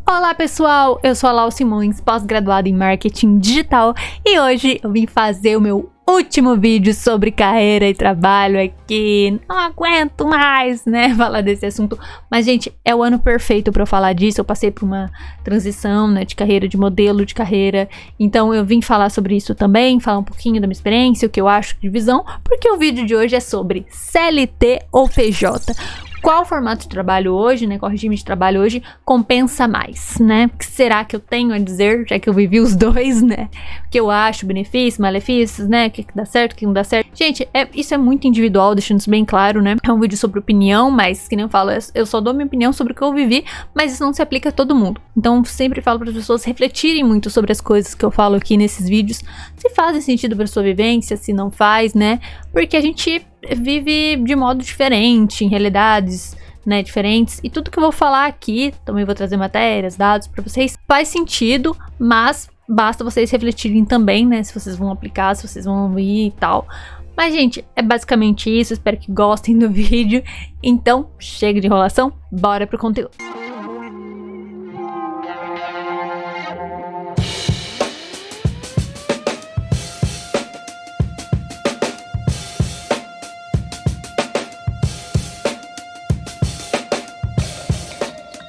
Olá pessoal, eu sou a Lau Simões, pós-graduada em Marketing Digital e hoje eu vim fazer o meu último vídeo sobre carreira e trabalho aqui. Não aguento mais, né, falar desse assunto, mas gente, é o ano perfeito para eu falar disso. Eu passei por uma transição, né, de carreira, de modelo de carreira, então eu vim falar sobre isso também, falar um pouquinho da minha experiência, o que eu acho de visão, porque o vídeo de hoje é sobre CLT ou PJ. Qual formato de trabalho hoje, né, qual regime de trabalho hoje compensa mais, né? O que será que eu tenho a dizer, já que eu vivi os dois, né? O que eu acho, benefícios, malefícios, né? O que dá certo, o que não dá certo. Gente, isso é muito individual, deixando isso bem claro, né? É um vídeo sobre opinião, mas, que nem eu falo, eu só dou minha opinião sobre o que eu vivi, mas isso não se aplica a todo mundo. Então, sempre falo para as pessoas refletirem muito sobre as coisas que eu falo aqui nesses vídeos, se fazem sentido para sua vivência, se não faz, né? Porque a gente vive de modo diferente, em realidades, né, diferentes, e tudo que eu vou falar aqui, também vou trazer matérias, dados para vocês, faz sentido, mas basta vocês refletirem também, né, se vocês vão aplicar, se vocês vão ir e tal. Mas gente, é basicamente isso, espero que gostem do vídeo, então chega de enrolação, bora pro conteúdo.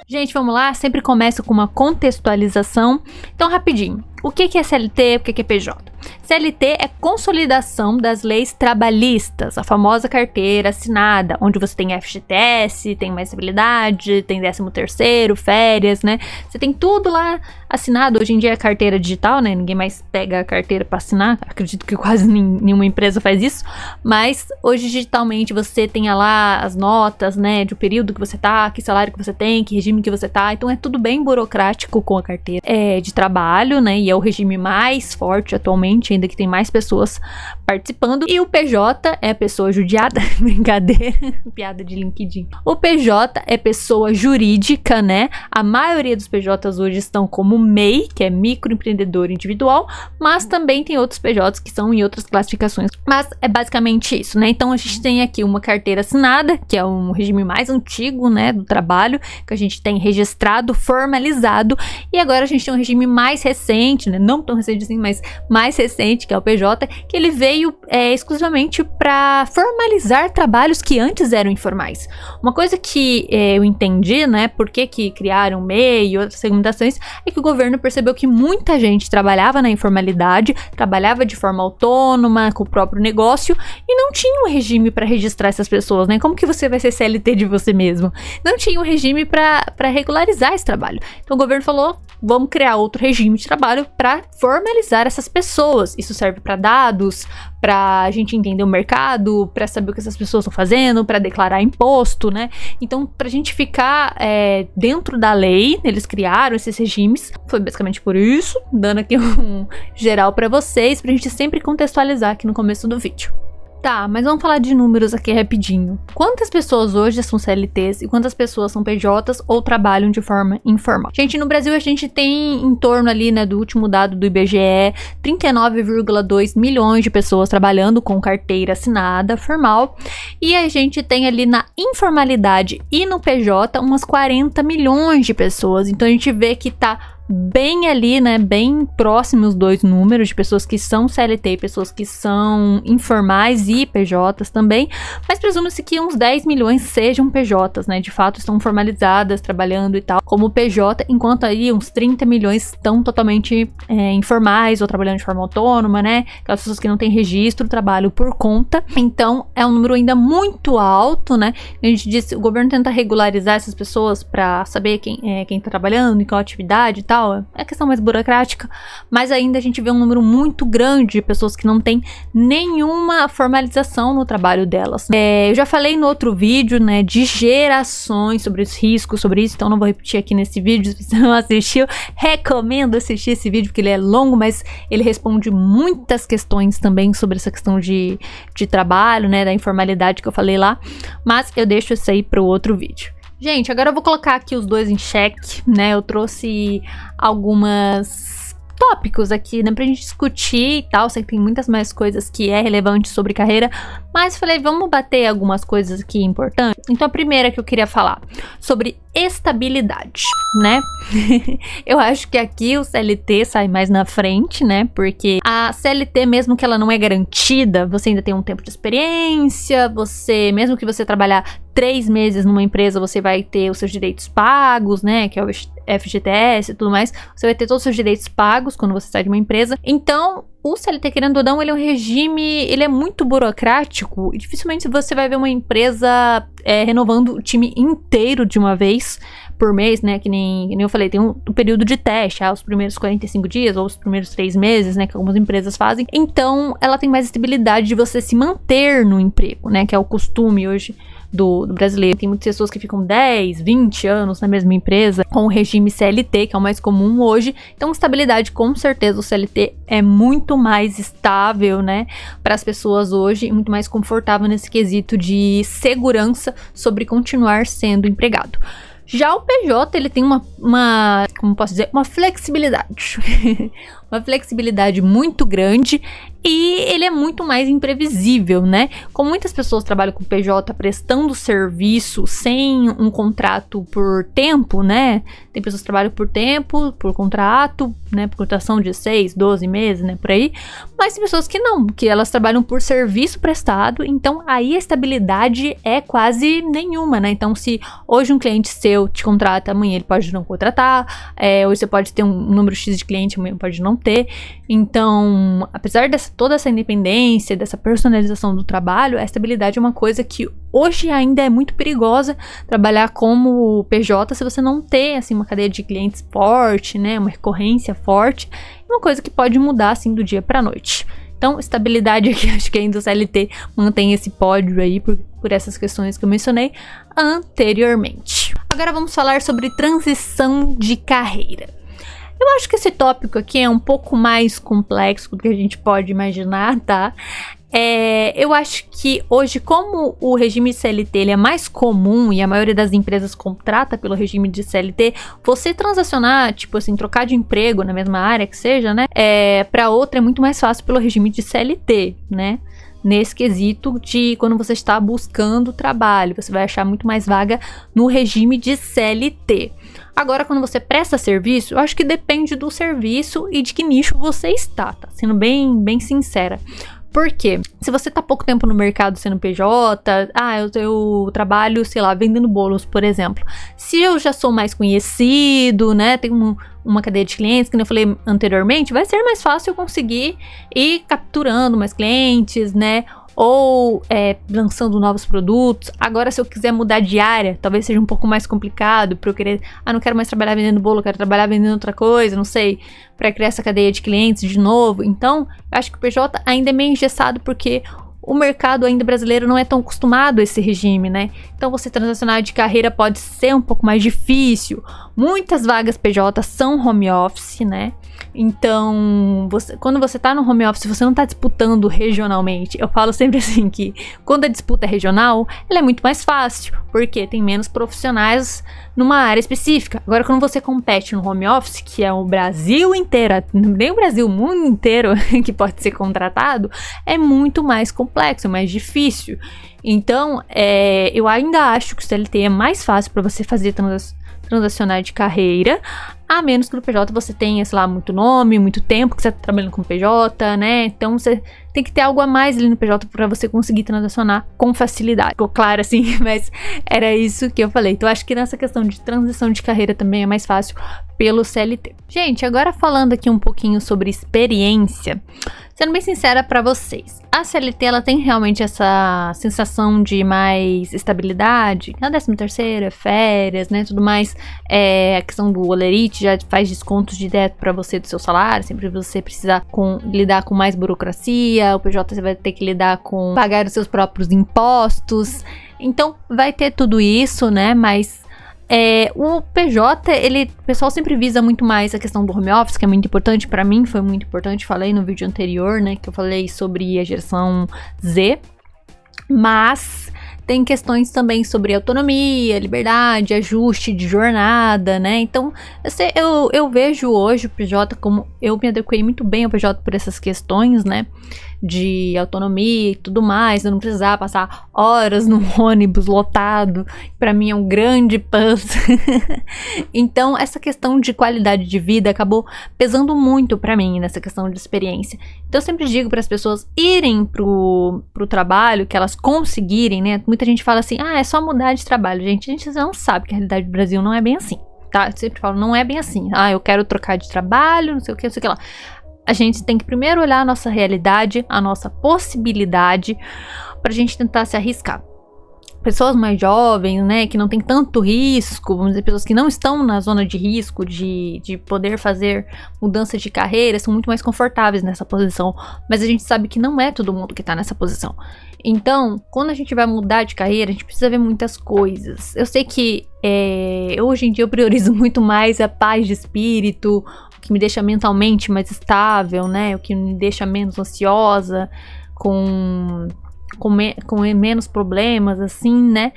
Gente, vamos lá, sempre começo com uma contextualização. Então, rapidinho, o que é CLT, o que é PJ? CLT é consolidação das leis trabalhistas, a famosa carteira assinada, onde você tem FGTS, tem mais estabilidade, tem 13º, férias, né? Você tem tudo lá assinado. Hoje em dia é carteira digital, né? Ninguém mais pega a carteira para assinar, acredito que quase nenhuma empresa faz isso, mas hoje digitalmente você tem lá as notas, né, do período que você tá, que salário que você tem, que regime que você tá, então é tudo bem burocrático com a carteira de trabalho, né, e é o regime mais forte atualmente, ainda que tem mais pessoas participando. E o PJ é pessoa judiada, brincadeira, piada de LinkedIn. O PJ é pessoa jurídica, né, a maioria dos PJs hoje estão como MEI, que é microempreendedor individual, mas também tem outros PJs que são em outras classificações, mas é basicamente isso, né, então a gente tem aqui uma carteira assinada, que é um regime mais antigo, né, do trabalho, que a gente tem registrado, formalizado, e agora a gente tem um regime mais recente, né, não tão recente assim, mas mais recente, que é o PJ, que ele veio exclusivamente para formalizar trabalhos que antes eram informais. Uma coisa que eu entendi, né, por que criaram o MEI e outras regulamentações, é que o governo percebeu que muita gente trabalhava na informalidade, trabalhava de forma autônoma, com o próprio negócio, e não tinha um regime para registrar essas pessoas, né? Como que você vai ser CLT de você mesmo? Não tinha um regime para regularizar esse trabalho. Então o governo falou, vamos criar outro regime de trabalho para formalizar essas pessoas. Isso serve para dados, para a gente entender o mercado, para saber o que essas pessoas estão fazendo, para declarar imposto, né? Então, para a gente ficar dentro da lei, eles criaram esses regimes. Foi basicamente por isso, dando aqui um geral para vocês, para a gente sempre contextualizar aqui no começo do vídeo. Tá, mas vamos falar de números aqui rapidinho. Quantas pessoas hoje são CLTs e quantas pessoas são PJs ou trabalham de forma informal? Gente, no Brasil a gente tem em torno ali, né, do último dado do IBGE, 39,2 milhões de pessoas trabalhando com carteira assinada formal, e a gente tem ali na informalidade e no PJ umas 40 milhões de pessoas. Então a gente vê que tá bem ali, né, bem próximos os dois números de pessoas que são CLT e pessoas que são informais e PJs também, mas presume-se que uns 10 milhões sejam PJs, né, de fato estão formalizadas, trabalhando e tal, como PJ, enquanto aí uns 30 milhões estão totalmente informais ou trabalhando de forma autônoma, né, aquelas pessoas que não têm registro, trabalham por conta. Então é um número ainda muito alto, né, a gente disse, o governo tenta regularizar essas pessoas para saber quem tá trabalhando, em qual atividade e tal. É questão mais burocrática, mas ainda a gente vê um número muito grande de pessoas que não tem nenhuma formalização no trabalho delas. Eu já falei no outro vídeo, né, de gerações sobre os riscos, sobre isso, então não vou repetir aqui nesse vídeo. Se você não assistiu, recomendo assistir esse vídeo, porque ele é longo, mas ele responde muitas questões também sobre essa questão de trabalho, né, da informalidade que eu falei lá, mas eu deixo isso aí para o outro vídeo. Gente, agora eu vou colocar aqui os dois em xeque, né? Eu trouxe algumas tópicos aqui, né, pra gente discutir e tal. Sei que tem muitas mais coisas que é relevante sobre carreira, mas falei, vamos bater algumas coisas aqui importantes. Então a primeira que eu queria falar sobre estabilidade, né? Eu acho que aqui o CLT sai mais na frente, né? Porque a CLT, mesmo que ela não é garantida, você ainda tem um tempo de experiência, mesmo que você trabalhar 3 meses numa empresa, você vai ter os seus direitos pagos, né? Que é o FGTS e tudo mais. Você vai ter todos os seus direitos pagos quando você sai de uma empresa. Então, o CLT, querendo ou não, ele é um regime, ele é muito burocrático. E dificilmente você vai ver uma empresa renovando o time inteiro de uma vez por mês, né? Que nem eu falei, tem um período de teste, os primeiros 45 dias ou os primeiros 3 meses, né? Que algumas empresas fazem. Então, ela tem mais estabilidade de você se manter no emprego, né? Que é o costume hoje do brasileiro. Tem muitas pessoas que ficam 10, 20 anos na mesma empresa com o regime CLT, que é o mais comum hoje. Então, estabilidade, com certeza, o CLT é muito mais estável, né, para as pessoas hoje e muito mais confortável nesse quesito de segurança sobre continuar sendo empregado. Já o PJ, ele tem como posso dizer, uma flexibilidade. Uma flexibilidade muito grande e ele é muito mais imprevisível, né? Como muitas pessoas trabalham com PJ prestando serviço sem um contrato por tempo, né? Tem pessoas que trabalham por tempo, por contrato, né? Por contratação de 6, 12 meses, né? Por aí. Mas tem pessoas que não, que elas trabalham por serviço prestado, então aí a estabilidade é quase nenhuma, né? Então, se hoje um cliente seu te contrata, amanhã ele pode não contratar, hoje você pode ter um número X de cliente, amanhã pode não ter. Então, apesar dessa toda essa independência, dessa personalização do trabalho, a estabilidade é uma coisa que hoje ainda é muito perigosa trabalhar como PJ se você não tem, assim, uma cadeia de clientes forte, né, uma recorrência forte, uma coisa que pode mudar, assim, do dia pra noite. Então, estabilidade aqui, acho que ainda o CLT mantém esse pódio aí por essas questões que eu mencionei anteriormente. Agora vamos falar sobre transição de carreira. Eu acho que esse tópico aqui é um pouco mais complexo do que a gente pode imaginar, tá? Eu acho que hoje, como o regime CLT ele é mais comum e a maioria das empresas contrata pelo regime de CLT, você transacionar, tipo assim, trocar de emprego na mesma área que seja, né? Para outra é muito mais fácil pelo regime de CLT, né? Nesse quesito de quando você está buscando trabalho, você vai achar muito mais vaga no regime de CLT. Agora, quando você presta serviço, eu acho que depende do serviço e de que nicho você está, tá? Sendo bem sincera. Por quê? Se você tá pouco tempo no mercado sendo PJ, eu trabalho, sei lá, vendendo bolos, por exemplo. Se eu já sou mais conhecido, né, tenho uma cadeia de clientes, que eu falei anteriormente, vai ser mais fácil eu conseguir ir capturando mais clientes, né, ou lançando novos produtos. Agora, se eu quiser mudar de área, talvez seja um pouco mais complicado, para eu querer, não quero mais trabalhar vendendo bolo, quero trabalhar vendendo outra coisa, não sei, para criar essa cadeia de clientes de novo. Então, eu acho que o PJ ainda é meio engessado, porque o mercado ainda brasileiro não é tão acostumado a esse regime, né? Então, você transacionar de carreira pode ser um pouco mais difícil. Muitas vagas PJ são home office, né? Então, quando você tá no home office, você não tá disputando regionalmente. Eu falo sempre assim que quando a disputa é regional, ela é muito mais fácil, porque tem menos profissionais numa área específica. Agora, quando você compete no home office, que é o Brasil inteiro, nem o Brasil, o mundo inteiro que pode ser contratado, é muito mais complexo, é mais difícil. Então, eu ainda acho que o CLT é mais fácil para você fazer transacionar de carreira, a menos que no PJ você tenha, sei lá, muito nome, muito tempo que você tá trabalhando com PJ, né? Então você tem que ter algo a mais ali no PJ para você conseguir transacionar com facilidade. Ficou claro assim, mas era isso que eu falei. Então acho que nessa questão de transição de carreira também é mais fácil pelo CLT. Gente, agora falando aqui um pouquinho sobre experiência, sendo bem sincera para vocês, a CLT ela tem realmente essa sensação de mais estabilidade, a 13ª, férias, né, tudo mais, a questão do Olerite já faz descontos direto para você do seu salário, sempre você precisa lidar com mais burocracia, o PJ você vai ter que lidar com pagar os seus próprios impostos, então vai ter tudo isso, né, mas o PJ, o pessoal sempre visa muito mais a questão do home office, que é muito importante para mim, foi muito importante, falei no vídeo anterior, né, que eu falei sobre a geração Z, mas tem questões também sobre autonomia, liberdade, ajuste de jornada, né? Então, eu vejo hoje o PJ como... Eu me adequei muito bem ao PJ por essas questões, né? De autonomia e tudo mais, eu não precisar passar horas no ônibus lotado, pra mim é um grande plus. Então, essa questão de qualidade de vida acabou pesando muito pra mim nessa questão de experiência. Então, eu sempre digo para as pessoas irem pro trabalho, que elas conseguirem, né? Muita gente fala assim, é só mudar de trabalho. Gente, a gente não sabe que a realidade do Brasil não é bem assim, tá? Eu sempre falo, não é bem assim. Eu quero trocar de trabalho, não sei o que, não sei o que lá. A gente tem que primeiro olhar a nossa realidade, a nossa possibilidade, pra gente tentar se arriscar. Pessoas mais jovens, né, que não tem tanto risco, vamos dizer, pessoas que não estão na zona de risco de poder fazer mudança de carreira, são muito mais confortáveis nessa posição. Mas a gente sabe que não é todo mundo que tá nessa posição. Então, quando a gente vai mudar de carreira, a gente precisa ver muitas coisas. Eu sei que hoje em dia eu priorizo muito mais a paz de espírito, o que me deixa mentalmente mais estável, né? O que me deixa menos ansiosa, com menos problemas, assim, né?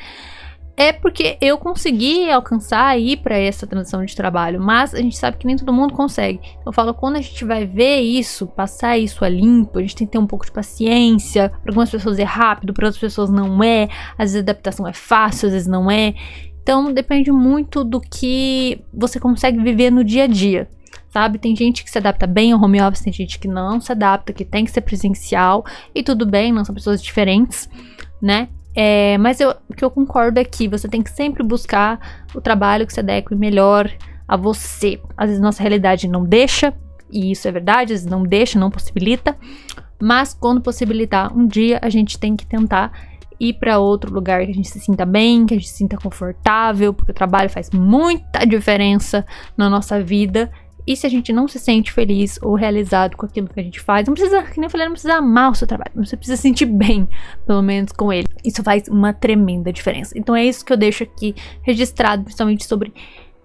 É porque eu consegui alcançar e ir para essa transição de trabalho, mas a gente sabe que nem todo mundo consegue. Eu falo, quando a gente vai ver isso, passar isso a limpo, a gente tem que ter um pouco de paciência. Para algumas pessoas é rápido, para outras pessoas não é. Às vezes a adaptação é fácil, às vezes não é. Então depende muito do que você consegue viver no dia a dia. Sabe, tem gente que se adapta bem ao home office, tem gente que não se adapta, que tem que ser presencial, e tudo bem, não são pessoas diferentes, né? Mas o que eu concordo é que você tem que sempre buscar o trabalho que se adeque melhor a você. Às vezes nossa realidade não deixa, e isso é verdade, às vezes não deixa, não possibilita, mas quando possibilitar, um dia a gente tem que tentar ir para outro lugar que a gente se sinta bem, que a gente se sinta confortável, porque o trabalho faz muita diferença na nossa vida. E se a gente não se sente feliz ou realizado com aquilo que a gente faz, não precisa, que nem eu falei, não precisa amar o seu trabalho, você precisa se sentir bem, pelo menos com ele. Isso faz uma tremenda diferença. Então é isso que eu deixo aqui registrado, principalmente sobre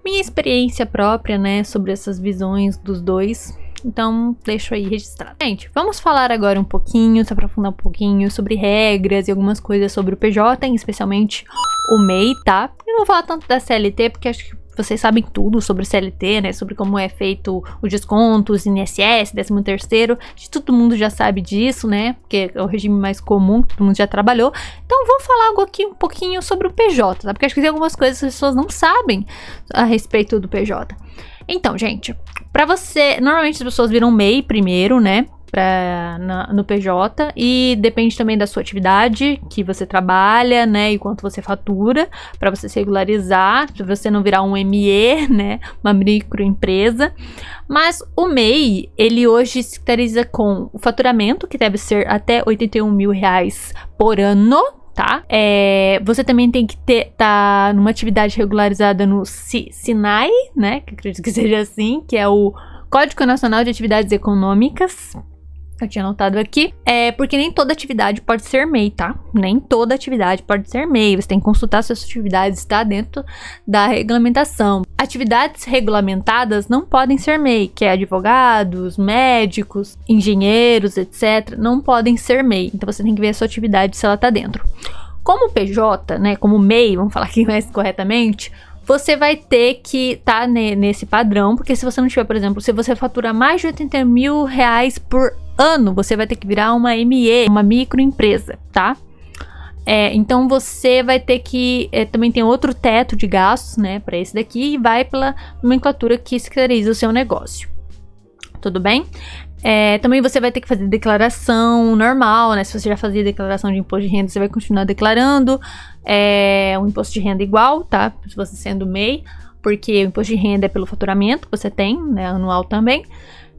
minha experiência própria, né, sobre essas visões dos dois. Então, deixo aí registrado. Gente, vamos falar agora um pouquinho, se aprofundar um pouquinho sobre regras e algumas coisas sobre o PJ, especialmente o MEI, tá? Eu não vou falar tanto da CLT, porque acho que vocês sabem tudo sobre CLT, né? Sobre como é feito os descontos, INSS, 13º. Todo mundo já sabe disso, né? Porque é o regime mais comum, que todo mundo já trabalhou. Então, vou falar algo aqui um pouquinho sobre o PJ, tá? Porque acho que tem algumas coisas que as pessoas não sabem a respeito do PJ. Então, gente, pra você... Normalmente as pessoas viram MEI primeiro, né? No PJ, e depende também da sua atividade que você trabalha, né, e quanto você fatura, para você se regularizar, para você não virar um ME, né, uma microempresa. Mas o MEI, ele hoje se caracteriza com o faturamento, que deve ser até R$81 mil por ano, tá? Você também tem que tá numa atividade regularizada no SINAI, né, que acredito que seja assim, que é o Código Nacional de Atividades Econômicas. Eu tinha anotado aqui. Porque nem toda atividade pode ser MEI, tá? Nem toda atividade pode ser MEI. Você tem que consultar se a sua atividade está dentro da regulamentação. Atividades regulamentadas não podem ser MEI, que é advogados, médicos, engenheiros, etc. Não podem ser MEI. Então você tem que ver a sua atividade se ela tá dentro. Como PJ, né? Como MEI, vamos falar aqui mais corretamente, você vai ter que estar nesse padrão, porque se você não tiver, por exemplo, se você fatura mais de R$80 mil por ano, você vai ter que virar uma ME, uma microempresa, tá? Então você vai ter que... também tem outro teto de gastos, né, para esse daqui, e vai pela nomenclatura que se caracteriza o seu negócio. Tudo bem? Também você vai ter que fazer declaração normal, né? Se você já fazia declaração de imposto de renda, você vai continuar declarando um imposto de renda igual, tá? Se você sendo MEI, porque o imposto de renda é pelo faturamento que você tem, né? Anual também.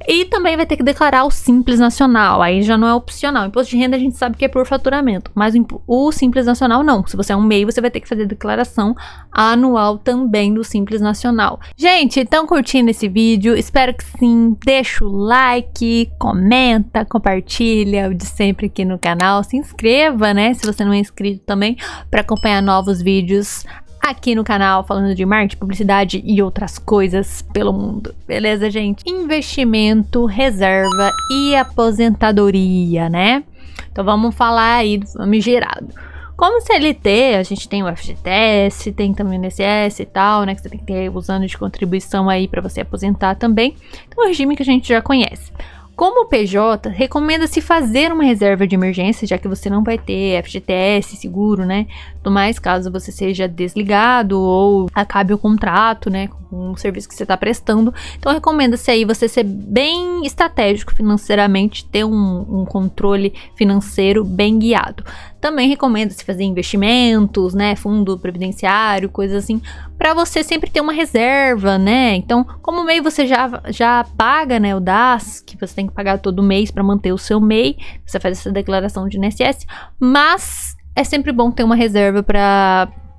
E também vai ter que declarar o Simples Nacional, aí já não é opcional. O imposto de renda a gente sabe que é por faturamento, mas o Simples Nacional não. Se você é um MEI, você vai ter que fazer declaração anual também do Simples Nacional. Gente, estão curtindo esse vídeo? Espero que sim. Deixa o like, comenta, compartilha o de sempre aqui no canal. Se inscreva, né, se você não é inscrito também, para acompanhar novos vídeos aqui no canal, falando de marketing, publicidade e outras coisas pelo mundo. Beleza, gente? Investimento, reserva e aposentadoria, né? Então vamos falar aí do famigerado. Como CLT, a gente tem o FGTS, tem também o INSS e tal, né, que você tem que ter os anos de contribuição aí para você aposentar também. Então, é um regime que a gente já conhece. Como PJ, recomenda-se fazer uma reserva de emergência, já que você não vai ter FGTS, seguro, né? Do mais, caso você seja desligado ou acabe o contrato, né? Com o serviço que você está prestando. Então, recomenda-se aí você ser bem estratégico financeiramente, ter um controle financeiro bem guiado. Também recomenda-se fazer investimentos, né? Fundo previdenciário, coisas assim, para você sempre ter uma reserva, né? Então, como MEI você já paga, né, o DAS, que você tem que pagar todo mês para manter o seu MEI, você faz essa declaração de INSS, mas é sempre bom ter uma reserva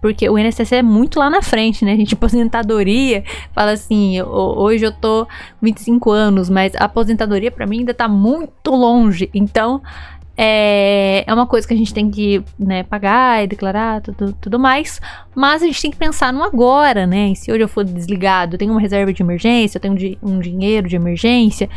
porque o INSS é muito lá na frente, né? A gente, aposentadoria, fala assim, hoje eu tô 25 anos, mas a aposentadoria para mim ainda tá muito longe, então é uma coisa que a gente tem que, né, pagar e declarar, tudo mais. Mas a gente tem que pensar no agora, né? E se hoje eu for desligado, eu tenho uma reserva de emergência, eu tenho um dinheiro de emergência.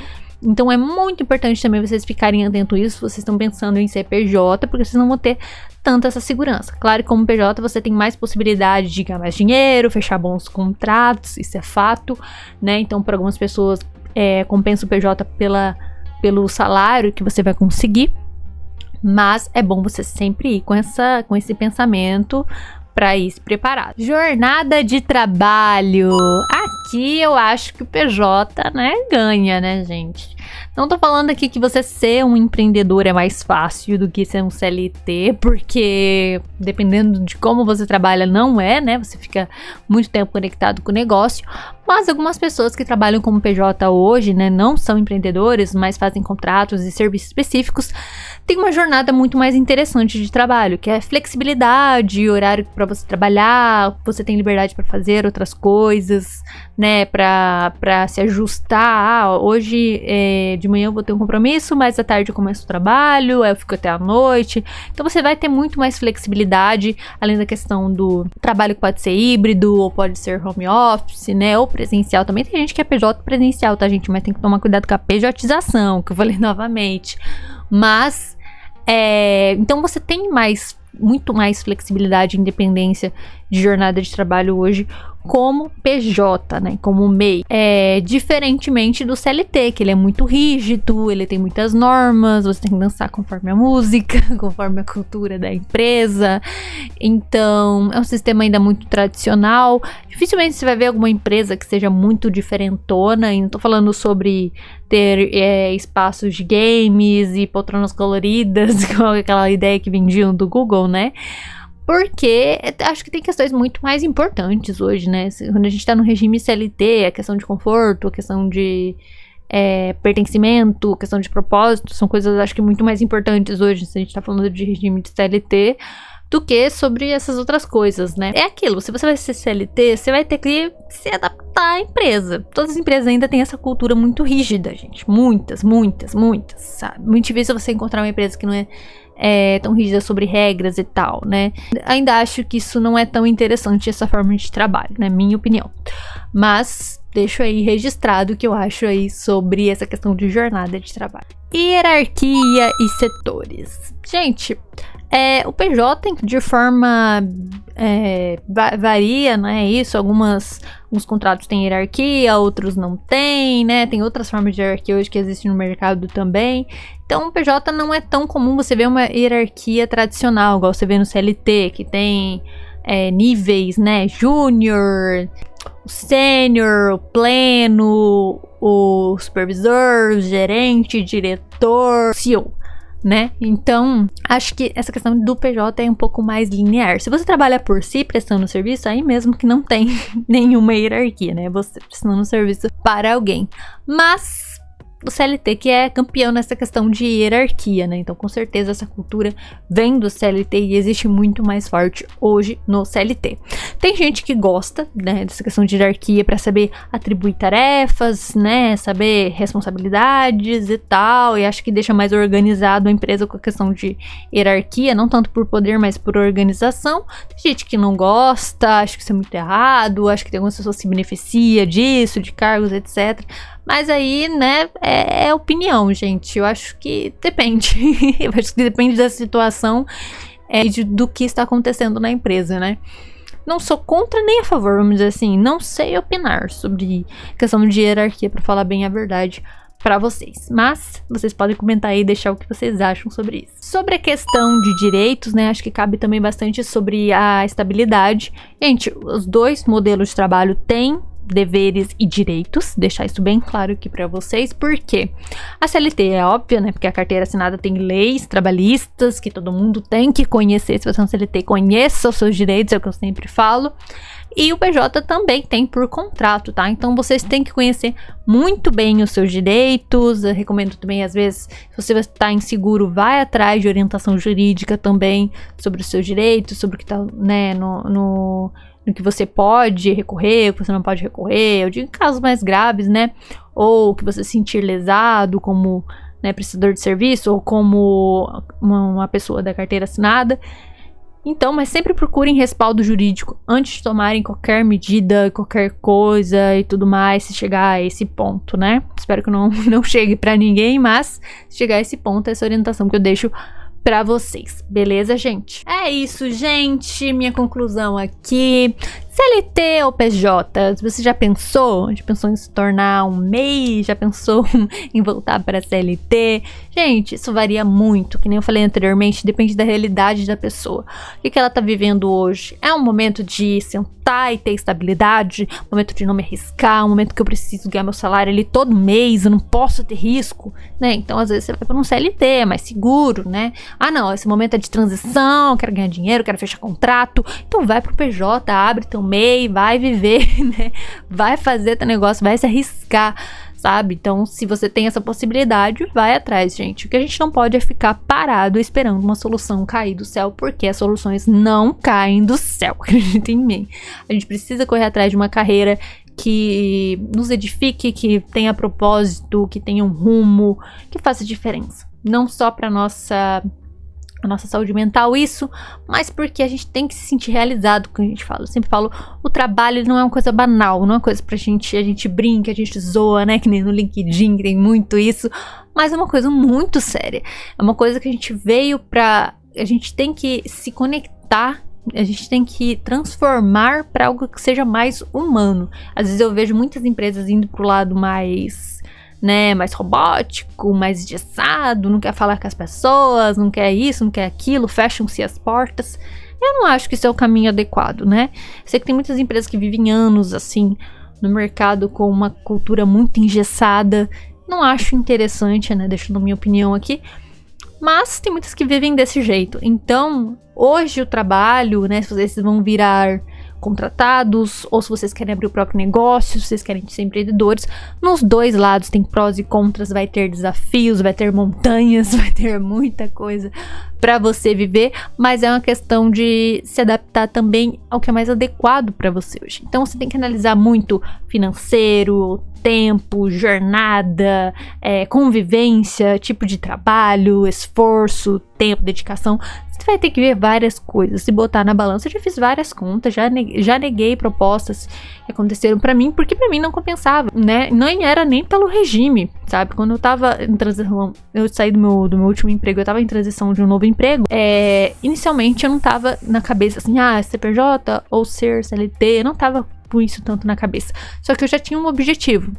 Então é muito importante também vocês ficarem atentos a isso. Vocês estão pensando em ser PJ, porque vocês não vão ter tanta essa segurança. Claro que como PJ você tem mais possibilidade de ganhar mais dinheiro, fechar bons contratos, isso é fato, né? Então para algumas pessoas compensa o PJ pelo salário que você vai conseguir. Mas é bom você sempre ir com esse pensamento para ir se preparado. Jornada de trabalho. Aqui eu acho que o PJ, né, ganha, né, gente? Não tô falando aqui que você ser um empreendedor é mais fácil do que ser um CLT, porque dependendo de como você trabalha, não é, né? Você fica muito tempo conectado com o negócio. Mas algumas pessoas que trabalham como PJ hoje, né, não são empreendedores, mas fazem contratos e serviços específicos, tem uma jornada muito mais interessante de trabalho, que é flexibilidade, horário para você trabalhar, você tem liberdade para fazer outras coisas, né, para se ajustar. Hoje de manhã eu vou ter um compromisso, mas à tarde eu começo o trabalho, aí eu fico até a noite. Então você vai ter muito mais flexibilidade, além da questão do trabalho que pode ser híbrido, ou pode ser home office, né, ou presencial. Também tem gente que é PJ presencial, tá, gente? Mas tem que tomar cuidado com a PJização, que eu falei novamente. Mas então você tem muito mais flexibilidade e independência de jornada de trabalho hoje como PJ, né, como MEI, diferentemente do CLT, que ele é muito rígido, ele tem muitas normas, você tem que dançar conforme a música, conforme a cultura da empresa. Então é um sistema ainda muito tradicional. Dificilmente você vai ver alguma empresa que seja muito diferentona, e não tô falando sobre ter espaços de games e poltronas coloridas, com aquela ideia que vendiam do Google, né? Porque acho que tem questões muito mais importantes hoje, né? Quando a gente tá no regime CLT, a questão de conforto, a questão de pertencimento, a questão de propósito, são coisas, acho que, muito mais importantes hoje, se a gente tá falando de regime de CLT, do que sobre essas outras coisas, né? É aquilo, se você vai ser CLT, você vai ter que se adaptar à empresa. Todas as empresas ainda têm essa cultura muito rígida, gente. Muitas, sabe? Muito difícil você encontrar uma empresa que não é tão rígida sobre regras e tal, né? Ainda acho que isso não é tão interessante, essa forma de trabalho, né? Minha opinião. Mas deixo aí registrado o que eu acho aí sobre essa questão de jornada de trabalho. Hierarquia e setores. Gente, o PJ de forma varia, né? Isso, alguns contratos têm hierarquia, outros não têm, né? Tem outras formas de hierarquia hoje que existem no mercado também. Então, o PJ não é tão comum você ver uma hierarquia tradicional, igual você vê no CLT, que tem níveis, né? Júnior, o sênior, o pleno, o supervisor, o gerente, diretor, CEO, né? Então, acho que essa questão do PJ é um pouco mais linear. Se você trabalha por si, prestando serviço, aí mesmo que não tem nenhuma hierarquia, né? Você prestando serviço para alguém. Mas o CLT que é campeão nessa questão de hierarquia, né? Então, com certeza, essa cultura vem do CLT e existe muito mais forte hoje no CLT. Tem gente que gosta, né, dessa questão de hierarquia para saber atribuir tarefas, né? Saber responsabilidades e tal. E acho que deixa mais organizado a empresa com a questão de hierarquia, não tanto por poder, mas por organização. Tem gente que não gosta, acha que isso é muito errado, acha que tem algumas pessoas que se beneficia disso, de cargos, etc. Mas aí, né, é opinião, gente. Eu acho que depende. Eu acho que depende da situação. do que está acontecendo na empresa, né? Não sou contra nem a favor, vamos dizer assim. Não sei opinar sobre questão de hierarquia, pra falar bem a verdade pra vocês. Mas vocês podem comentar aí e deixar o que vocês acham sobre isso. Sobre a questão de direitos, né? Acho que cabe também bastante sobre a estabilidade. Gente, os dois modelos de trabalho têm deveres e direitos, deixar isso bem claro aqui pra vocês, porque a CLT é óbvia, né, porque a carteira assinada tem leis trabalhistas que todo mundo tem que conhecer. Se você é um CLT, conheça os seus direitos, é o que eu sempre falo. E o PJ também tem por contrato, tá? Então vocês têm que conhecer muito bem os seus direitos. Eu recomendo também, às vezes, se você está inseguro, vai atrás de orientação jurídica também sobre os seus direitos, sobre o que tá, né, no que você pode recorrer, o que você não pode recorrer. Eu digo em casos mais graves, né? Ou que você se sentir lesado como, né, prestador de serviço ou como uma pessoa da carteira assinada. Então, mas sempre procurem respaldo jurídico antes de tomarem qualquer medida, qualquer coisa e tudo mais, se chegar a esse ponto, né? Espero que não chegue pra ninguém, mas se chegar a esse ponto, essa orientação que eu deixo pra vocês, beleza, gente? É isso, gente, minha conclusão aqui. CLT ou PJ? Você já pensou? Já pensou em se tornar um MEI? Já pensou em voltar para CLT? Gente, isso varia muito, que nem eu falei anteriormente, depende da realidade da pessoa. O que ela tá vivendo hoje? É um momento de sentar e ter estabilidade? Um momento de não me arriscar? Um momento que eu preciso ganhar meu salário ali todo mês, eu não posso ter risco, né? Então, às vezes, você vai para um CLT, é mais seguro, né? Ah, não, esse momento é de transição, eu quero ganhar dinheiro, quero fechar contrato. Então, vai pro PJ, abre teu MEI, vai viver, né? Vai fazer teu negócio, vai se arriscar, sabe? Então, se você tem essa possibilidade, vai atrás, gente. O que a gente não pode é ficar parado esperando uma solução cair do céu, porque as soluções não caem do céu, acreditem em mim. A gente precisa correr atrás de uma carreira que nos edifique, que tenha propósito, que tenha um rumo, que faça diferença. Não só para a nossa saúde mental, isso, mas porque a gente tem que se sentir realizado, como a gente fala. Eu sempre falo, o trabalho não é uma coisa banal, não é uma coisa pra gente, a gente brinca, a gente zoa, né, que nem no LinkedIn, que tem muito isso, mas é uma coisa muito séria. É uma coisa que a gente veio pra, a gente tem que se conectar, a gente tem que transformar para algo que seja mais humano. Às vezes eu vejo muitas empresas indo pro lado mais, né, mais robótico, mais engessado, não quer falar com as pessoas, não quer isso, não quer aquilo, fecham-se as portas. Eu não acho que isso é o caminho adequado, né? Sei que tem muitas empresas que vivem anos, assim, no mercado com uma cultura muito engessada. Não acho interessante, né, deixando a minha opinião aqui. Mas tem muitas que vivem desse jeito. Então, hoje o trabalho, né, se vocês vão virar contratados, ou se vocês querem abrir o próprio negócio, se vocês querem ser empreendedores, nos dois lados tem prós e contras, vai ter desafios, vai ter montanhas, vai ter muita coisa para você viver, mas é uma questão de se adaptar também ao que é mais adequado para você hoje. Então você tem que analisar muito financeiro, tempo, jornada, convivência, tipo de trabalho, esforço, tempo, dedicação. Você vai ter que ver várias coisas, se botar na balança. Eu já fiz várias contas, já neguei propostas que aconteceram pra mim, porque pra mim não compensava, né? Não era nem pelo regime, sabe? Quando eu tava em transição, eu saí do meu último emprego, eu tava em transição de um novo emprego, inicialmente eu não tava na cabeça assim, CPJ ou ser CLT, eu não tava com isso tanto na cabeça. Só que eu já tinha um objetivo,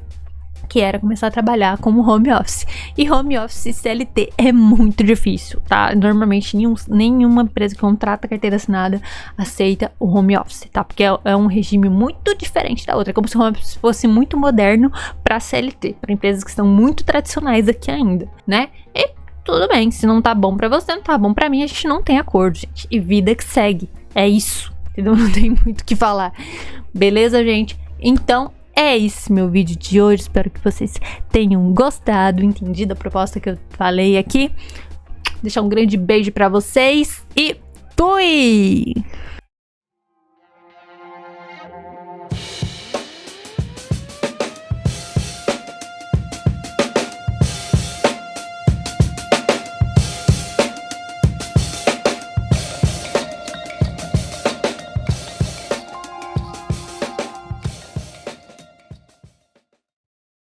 que era começar a trabalhar como home office. E home office CLT é muito difícil, tá? Normalmente nenhuma empresa que contrata carteira assinada aceita o home office, tá? Porque é um regime muito diferente da outra. É como se o home office fosse muito moderno pra CLT, para empresas que estão muito tradicionais aqui ainda, né? E tudo bem, se não tá bom pra você, não tá bom pra mim, a gente não tem acordo, gente. E vida que segue. É isso, entendeu? Não tem muito o que falar. Beleza, gente? Então, é esse meu vídeo de hoje. Espero que vocês tenham gostado, entendido a proposta que eu falei aqui. Deixar um grande beijo pra vocês e fui!